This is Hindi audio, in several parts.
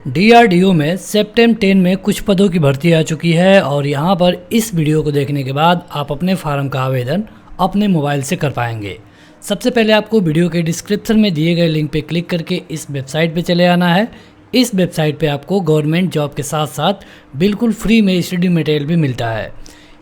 डीआरडीओ में सेप्टेम 10 में कुछ पदों की भर्ती आ चुकी है और यहाँ पर इस वीडियो को देखने के बाद आप अपने फार्म का आवेदन अपने मोबाइल से कर पाएंगे। सबसे पहले आपको वीडियो के डिस्क्रिप्शन में दिए गए लिंक पे क्लिक करके इस वेबसाइट पे चले आना है। इस वेबसाइट पे आपको गवर्नमेंट जॉब के साथ साथ बिल्कुल फ्री में स्टडी मटेरियल भी मिलता है।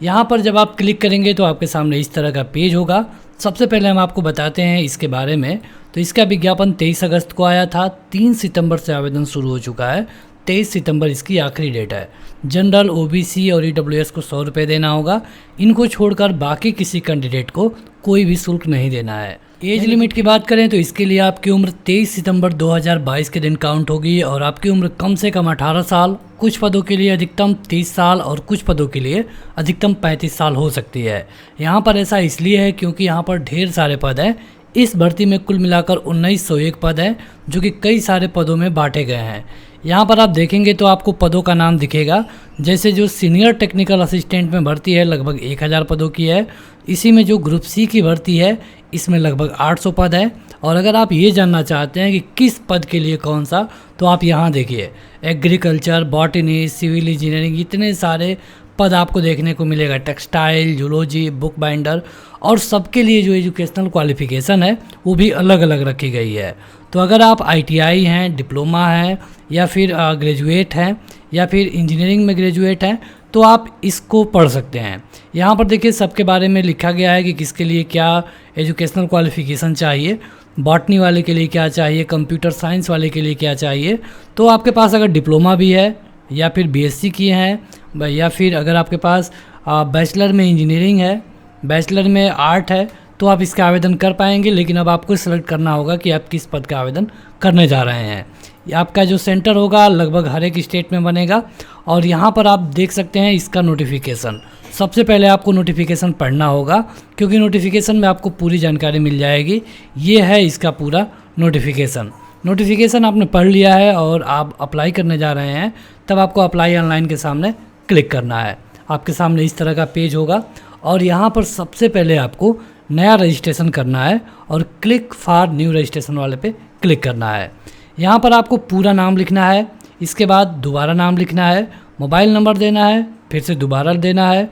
यहाँ पर जब आप क्लिक करेंगे तो आपके सामने इस तरह का पेज होगा। सबसे पहले हम आपको बताते हैं इसके बारे में। तो इसका विज्ञापन 23 अगस्त को आया था। 3 सितंबर से आवेदन शुरू हो चुका है। 23 सितंबर इसकी आखिरी डेट है। जनरल, ओबीसी और ईडब्ल्यूएस को 100 रुपये देना होगा। इनको छोड़कर बाकी किसी कैंडिडेट को कोई भी शुल्क नहीं देना है। एज लिमिट की बात करें तो इसके लिए आपकी उम्र 23 सितंबर 2022 के दिन काउंट होगी और आपकी उम्र कम से कम 18 साल, कुछ पदों के लिए अधिकतम 30 साल और कुछ पदों के लिए अधिकतम 35 साल हो सकती है। यहाँ पर ऐसा इसलिए है क्योंकि यहाँ पर ढेर सारे पद हैं। इस भर्ती में कुल मिलाकर 1901 पद हैं जो कि कई सारे पदों में बांटे गए हैं। यहाँ पर आप देखेंगे तो आपको पदों का नाम दिखेगा। जैसे जो सीनियर टेक्निकल असिस्टेंट में भर्ती है लगभग 1000 पदों की है। इसी में जो ग्रुप सी की भर्ती है इसमें लगभग 800 पद है। और अगर आप ये जानना चाहते हैं कि किस पद के लिए कौन सा, तो आप यहाँ देखिए, एग्रीकल्चर, बॉटनी, सिविल इंजीनियरिंग, इतने सारे पद आपको देखने को मिलेगा। टेक्सटाइल, जूलॉजी, बुक बाइंडर, और सबके लिए जो एजुकेशनल क्वालिफिकेशन है वो भी अलग अलग रखी गई है। तो अगर आप आईटीआई हैं, डिप्लोमा हैं, या फिर ग्रेजुएट हैं, या फिर इंजीनियरिंग में ग्रेजुएट हैं, तो आप इसको पढ़ सकते हैं। यहाँ पर देखिए सबके बारे में लिखा गया है कि किसके लिए क्या एजुकेशनल क्वालिफिकेशन चाहिए। बॉटनी वाले के लिए क्या चाहिए, कंप्यूटर साइंस वाले के लिए क्या चाहिए। तो आपके पास अगर डिप्लोमा भी है या फिर बीएससी किए हैं, या फिर अगर आपके पास बैचलर में इंजीनियरिंग है, बैचलर में आर्ट है, तो आप इसका आवेदन कर पाएंगे। लेकिन अब आपको सेलेक्ट करना होगा कि आप किस पद का आवेदन करने जा रहे हैं। आपका जो सेंटर होगा लगभग हर एक स्टेट में बनेगा। और यहाँ पर आप देख सकते हैं इसका नोटिफिकेशन। सबसे पहले आपको नोटिफिकेशन पढ़ना होगा क्योंकि नोटिफिकेशन में आपको पूरी जानकारी मिल जाएगी। ये है इसका पूरा नोटिफिकेशन आपने पढ़ लिया है और आप अप्लाई करने जा रहे हैं, तब आपको अप्लाई ऑनलाइन के सामने क्लिक करना है। आपके सामने इस तरह का पेज होगा और यहाँ पर सबसे पहले आपको नया रजिस्ट्रेशन करना है और क्लिक फॉर न्यू रजिस्ट्रेशन वाले पे क्लिक करना है। यहाँ पर आपको पूरा नाम लिखना है, इसके बाद दोबारा नाम लिखना है, मोबाइल नंबर देना है, फिर से दोबारा देना है,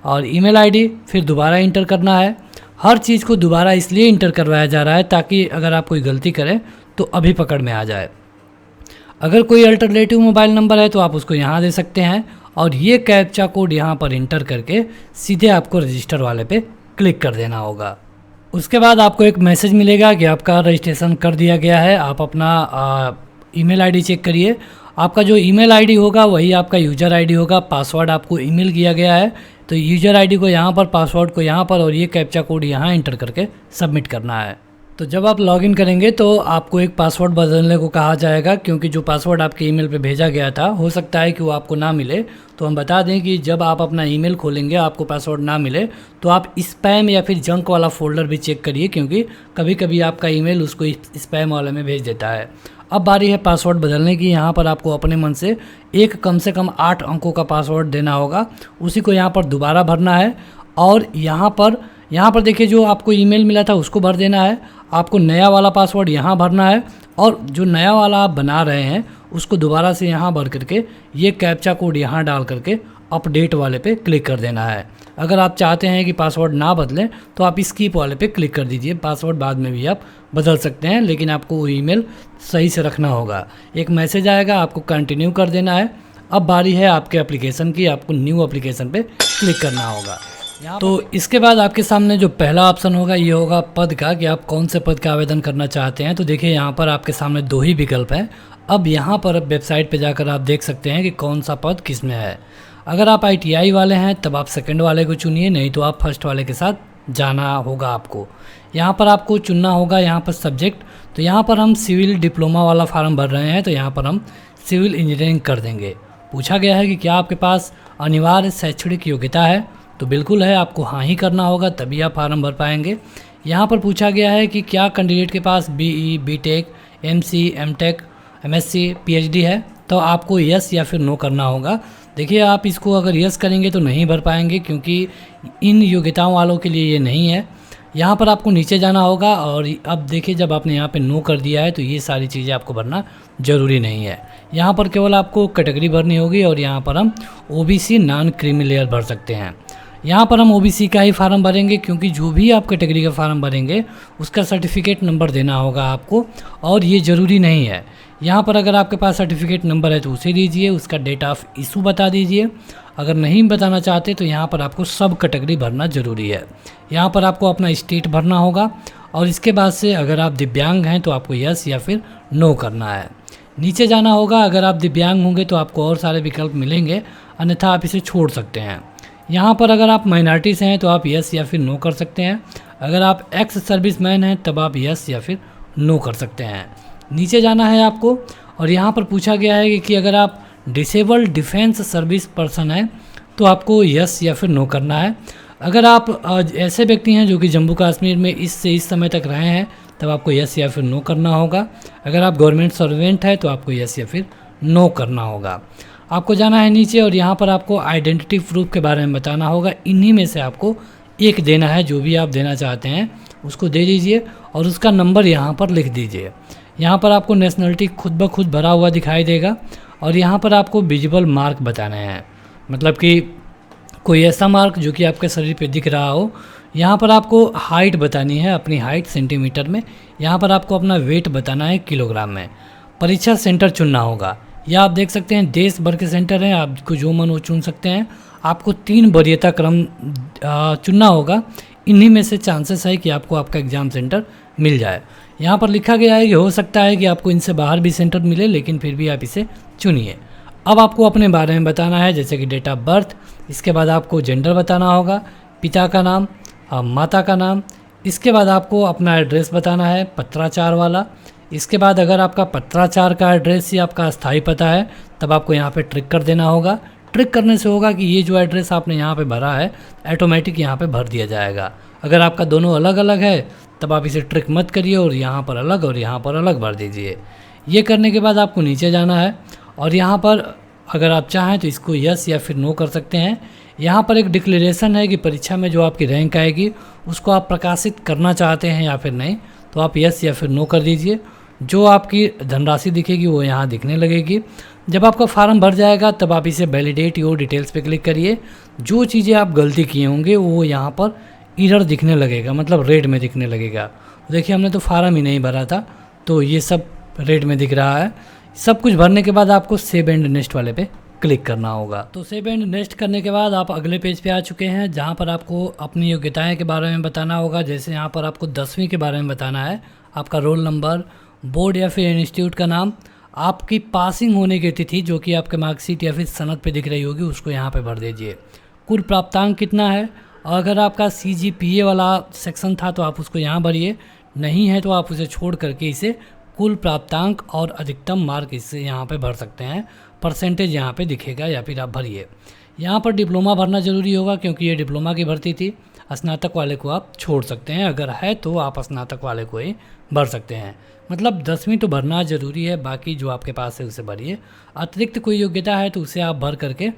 और ईमेल आईडी फिर दोबारा इंटर करना है। हर चीज़ को दोबारा इसलिए इंटर करवाया जा रहा है ताकि अगर आप कोई गलती करें तो अभी पकड़ में आ जाए। अगर कोई अल्टरनेटिव मोबाइल नंबर है तो आप उसको यहाँ दे सकते हैं और ये कैप्चा कोड यहाँ पर इंटर करके सीधे आपको रजिस्टर वाले पे क्लिक कर देना होगा। उसके बाद आपको एक मैसेज मिलेगा कि आपका रजिस्ट्रेशन कर दिया गया है। आप अपना ईमेल आईडी चेक करिए। आपका जो ईमेल आईडी होगा वही आपका यूज़र आईडी होगा। पासवर्ड आपको ईमेल किया गया है तो यूज़र आईडी को यहाँ पर, पासवर्ड को यहाँ पर, और ये कैप्चा कोड यहाँ इंटर करके सबमिट करना है। तो जब आप लॉगिन करेंगे तो आपको एक पासवर्ड बदलने को कहा जाएगा क्योंकि जो पासवर्ड आपके ईमेल पे भेजा गया था हो सकता है कि वो आपको ना मिले। तो हम बता दें कि जब आप अपना ईमेल खोलेंगे आपको पासवर्ड ना मिले तो आप स्पैम या फिर जंक वाला फोल्डर भी चेक करिए क्योंकि कभी कभी आपका ईमेल उसको स्पैम वाले में भेज देता है। अब बारी है पासवर्ड बदलने की। यहाँ पर आपको अपने मन से एक कम से कम 8 अंकों का पासवर्ड देना होगा। उसी को यहाँ पर दोबारा भरना है और यहाँ पर देखिए जो आपको ईमेल मिला था उसको भर देना है। आपको नया वाला पासवर्ड यहाँ भरना है और जो नया वाला आप बना रहे हैं उसको दोबारा से यहाँ भर करके ये कैप्चा कोड यहाँ डाल करके अपडेट वाले पे क्लिक कर देना है। अगर आप चाहते हैं कि पासवर्ड ना बदलें तो आप स्किप वाले पे क्लिक कर दीजिए। पासवर्ड बाद में भी आप बदल सकते हैं लेकिन आपको वो ईमेल सही से रखना होगा। एक मैसेज आएगा, आपको कंटिन्यू कर देना है। अब बारी है आपके एप्लीकेशन की। आपको न्यू एप्लीकेशन पे क्लिक करना होगा। तो इसके बाद आपके सामने जो पहला ऑप्शन होगा ये होगा पद का, कि आप कौन से पद का आवेदन करना चाहते हैं। तो देखिए यहाँ पर आपके सामने 2 ही विकल्प हैं। अब यहाँ पर वेबसाइट पे जाकर आप देख सकते हैं कि कौन सा पद किस में है। अगर आप आईटीआई वाले हैं तब आप सेकंड वाले को चुनिए, नहीं तो आप फर्स्ट वाले के साथ जाना होगा आपको। यहाँ पर आपको चुनना होगा यहाँ पर सब्जेक्ट। तो यहाँ पर हम सिविल डिप्लोमा वाला फार्म भर रहे हैं तो यहाँ पर हम सिविल इंजीनियरिंग कर देंगे। पूछा गया है कि क्या आपके पास अनिवार्य शैक्षणिक योग्यता है, तो बिल्कुल है, आपको हाँ ही करना होगा तभी आप फार्म भर पाएंगे। यहाँ पर पूछा गया है कि क्या कैंडिडेट के पास BE, BTech, MC, MTech, MSc, PhD है, तो आपको यस या फिर नो करना होगा। देखिए आप इसको अगर यस करेंगे तो नहीं भर पाएंगे क्योंकि इन योग्यताओं वालों के लिए ये नहीं है। यहाँ पर आपको नीचे जाना होगा और अब देखिए जब आपने यहाँ पे नो कर दिया है तो ये सारी चीज़ें आपको भरना ज़रूरी नहीं है। यहाँ पर केवल आपको कैटेगरी भरनी होगी और यहाँ पर हम ओबीसी नॉन क्रीमी लेयर भर सकते हैं। यहाँ पर हम ओबीसी का ही फार्म भरेंगे क्योंकि जो भी आप कैटेगरी का फार्म भरेंगे उसका सर्टिफिकेट नंबर देना होगा आपको, और ये ज़रूरी नहीं है। यहाँ पर अगर आपके पास सर्टिफिकेट नंबर है तो उसे दीजिए, उसका डेट ऑफ इशू बता दीजिए। अगर नहीं बताना चाहते तो यहाँ पर आपको सब कैटेगरी भरना ज़रूरी है। यहाँ पर आपको अपना स्टेट भरना होगा और इसके बाद से अगर आप दिव्यांग हैं तो आपको यस या फिर नो करना है। नीचे जाना होगा, अगर आप दिव्यांग होंगे तो आपको और सारे विकल्प मिलेंगे, अन्यथा आप इसे छोड़ सकते हैं। यहाँ पर अगर आप माइनॉरिटी से हैं तो आप यस या फिर नो कर सकते हैं। अगर आप एक्स सर्विसमैन हैं तब आप यस या फिर नो कर सकते हैं। नीचे जाना है आपको और यहाँ पर पूछा गया है कि अगर आप डिसेबल्ड डिफेंस सर्विस पर्सन है तो आपको यस या फिर नो करना है। अगर आप ऐसे व्यक्ति हैं जो कि जम्मू कश्मीर में इस समय तक रहे हैं तब आपको यस या फिर नो करना होगा। अगर आप गवर्नमेंट सर्वेंट है तो आपको यस या फिर नो करना होगा। आपको जाना है नीचे और यहाँ पर आपको आइडेंटिटी प्रूफ के बारे में बताना होगा। इन्हीं में से आपको एक देना है, जो भी आप देना चाहते हैं उसको दे दीजिए और उसका नंबर यहाँ पर लिख दीजिए। यहाँ पर आपको नेशनलिटी खुद ब खुद भरा हुआ दिखाई देगा और यहाँ पर आपको विजिबल मार्क बताने हैं, मतलब कि कोई ऐसा मार्क जो कि आपके शरीर पे दिख रहा हो। यहाँ पर आपको हाइट बतानी है, अपनी हाइट सेंटीमीटर में। यहाँ पर आपको अपना वेट बताना है किलोग्राम में। परीक्षा सेंटर चुनना होगा, या आप देख सकते हैं देश भर के सेंटर हैं, आपको जो मन वो चुन सकते हैं। आपको 3 वरीयता क्रम चुनना होगा, इन्हीं में से चांसेस है कि आपको आपका एग्ज़ाम सेंटर मिल जाए। यहाँ पर लिखा गया है कि हो सकता है कि आपको इनसे बाहर भी सेंटर मिले, लेकिन फिर भी आप इसे चुनिए। अब आपको अपने बारे में बताना है, जैसे कि डेट ऑफ बर्थ, इसके बाद आपको जेंडर बताना होगा, पिता का नाम, माता का नाम। इसके बाद आपको अपना एड्रेस बताना है पत्राचार वाला। इसके बाद अगर आपका पत्राचार का एड्रेस ही आपका अस्थायी पता है तब आपको यहाँ पे ट्रिक कर देना होगा। ट्रिक करने से होगा कि ये जो एड्रेस आपने यहाँ पे भरा है ऑटोमेटिक यहाँ पे भर दिया जाएगा। अगर आपका दोनों अलग अलग है तब आप इसे ट्रिक मत करिए और यहाँ पर अलग और यहाँ पर अलग भर दीजिए। ये करने के बाद आपको नीचे जाना है और यहाँ पर अगर आप चाहें तो इसको यस या फिर नो कर सकते हैं। यहाँ पर एक डिक्लेरेशन है कि परीक्षा में जो आपकी रैंक आएगी उसको आप प्रकाशित करना चाहते हैं या फिर नहीं, तो आप यस या फिर नो कर दीजिए। जो आपकी धनराशि दिखेगी वो यहाँ दिखने लगेगी। जब आपका फार्म भर जाएगा तब आप इसे वैलिडेट योर डिटेल्स पे क्लिक करिए। जो चीज़ें आप गलती किए होंगे वो यहाँ पर एरर दिखने लगेगा, मतलब रेड में दिखने लगेगा। देखिए हमने तो फार्म ही नहीं भरा था तो ये सब रेड में दिख रहा है। सब कुछ भरने के बाद आपको सेव एंड नेक्स्ट वाले पे क्लिक करना होगा। तो सेव एंड नेक्स्ट करने के बाद आप अगले पेज पे आ चुके हैं, जहाँ पर आपको अपनी योग्यताएं के बारे में बताना होगा। जैसे यहाँ पर आपको 10वीं के बारे में बताना है, आपका रोल नंबर, बोर्ड या फिर इंस्टीट्यूट का नाम, आपकी पासिंग होने की तिथि जो कि आपके मार्कशीट या फिर सनद पे दिख रही होगी उसको यहाँ पे भर दीजिए। कुल प्राप्तांक कितना है, और अगर आपका CGPA वाला सेक्शन था तो आप उसको यहाँ भरिए, नहीं है तो आप उसे छोड़ करके इसे कुल प्राप्तांक और अधिकतम मार्क इससे यहाँ पे भर सकते हैं। परसेंटेज यहाँ पे दिखेगा या फिर आप भरिए। यहाँ पर डिप्लोमा भरना ज़रूरी होगा क्योंकि ये डिप्लोमा की भर्ती थी। स्नातक वाले को आप छोड़ सकते हैं, अगर है तो आप स्नातक वाले को ही भर सकते हैं। मतलब 10वीं तो भरना ज़रूरी है, बाकी जो आपके पास है उसे भरिए। अतिरिक्त कोई योग्यता है तो उसे आप भर करके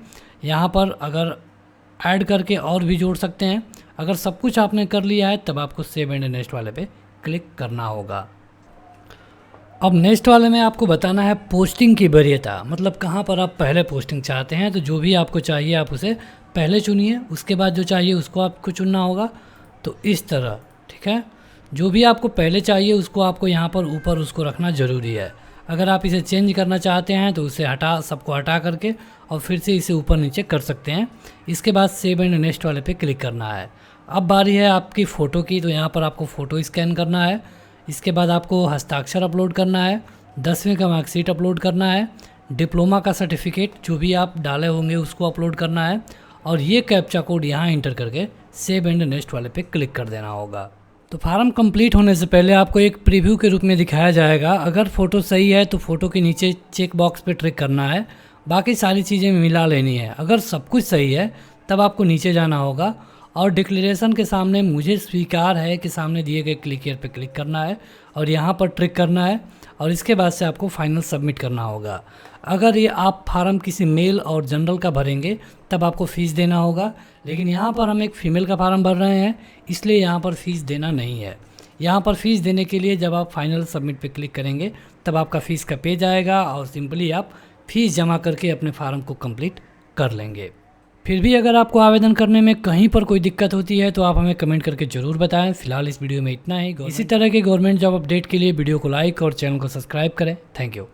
यहाँ पर अगर ऐड करके और भी जोड़ सकते हैं। अगर सब कुछ आपने कर लिया है तब आपको सेव एंड नेक्स्ट वाले पे क्लिक करना होगा। अब नेक्स्ट वाले में आपको बताना है पोस्टिंग की वरीयता, मतलब कहाँ पर आप पहले पोस्टिंग चाहते हैं। तो जो भी आपको चाहिए आप उसे पहले चुनिए, उसके बाद जो चाहिए उसको आपको चुनना होगा। तो इस तरह, ठीक है, जो भी आपको पहले चाहिए उसको आपको यहाँ पर ऊपर उसको रखना ज़रूरी है। अगर आप इसे चेंज करना चाहते हैं तो उसे सबको हटा करके और फिर से इसे ऊपर नीचे कर सकते हैं। इसके बाद सेव एंड नेक्स्ट वाले पे क्लिक करना है। अब बारी है आपकी फ़ोटो की, तो यहाँ पर आपको फ़ोटो स्कैन करना है। इसके बाद आपको हस्ताक्षर अपलोड करना है, 10वीं का मार्कशीट अपलोड करना है, डिप्लोमा का सर्टिफिकेट जो भी आप डाले होंगे उसको अपलोड करना है, और ये कैप्चा कोड यहाँ इंटर करके सेव एंड नेक्स्ट वाले पे क्लिक कर देना होगा। तो फार्म कंप्लीट होने से पहले आपको एक प्रीव्यू के रूप में दिखाया जाएगा। अगर फ़ोटो सही है तो फ़ोटो के नीचे चेक बॉक्स पे ट्रिक करना है, बाकी सारी चीज़ें मिला लेनी है। अगर सब कुछ सही है तब आपको नीचे जाना होगा और डिक्लेरेशन के सामने मुझे स्वीकार है कि सामने दिए गए क्लिक हियर पे क्लिक करना है और यहाँ पर ट्रिक करना है। और इसके बाद से आपको फाइनल सबमिट करना होगा। अगर ये आप फार्म किसी मेल और जनरल का भरेंगे तब आपको फ़ीस देना होगा, लेकिन यहाँ पर हम एक फ़ीमेल का फार्म भर रहे हैं इसलिए यहाँ पर फ़ीस देना नहीं है। यहाँ पर फ़ीस देने के लिए जब आप फाइनल सबमिट पे क्लिक करेंगे तब आपका फ़ीस का पेज आएगा और सिंपली आप फ़ीस जमा करके अपने फार्म को कंप्लीट कर लेंगे। फिर भी अगर आपको आवेदन करने में कहीं पर कोई दिक्कत होती है तो आप हमें कमेंट करके ज़रूर बताएं। फिलहाल इस वीडियो में इतना ही। इसी तरह के गवर्नमेंट जॉब अपडेट के लिए वीडियो को लाइक और चैनल को सब्सक्राइब करें। Thank you.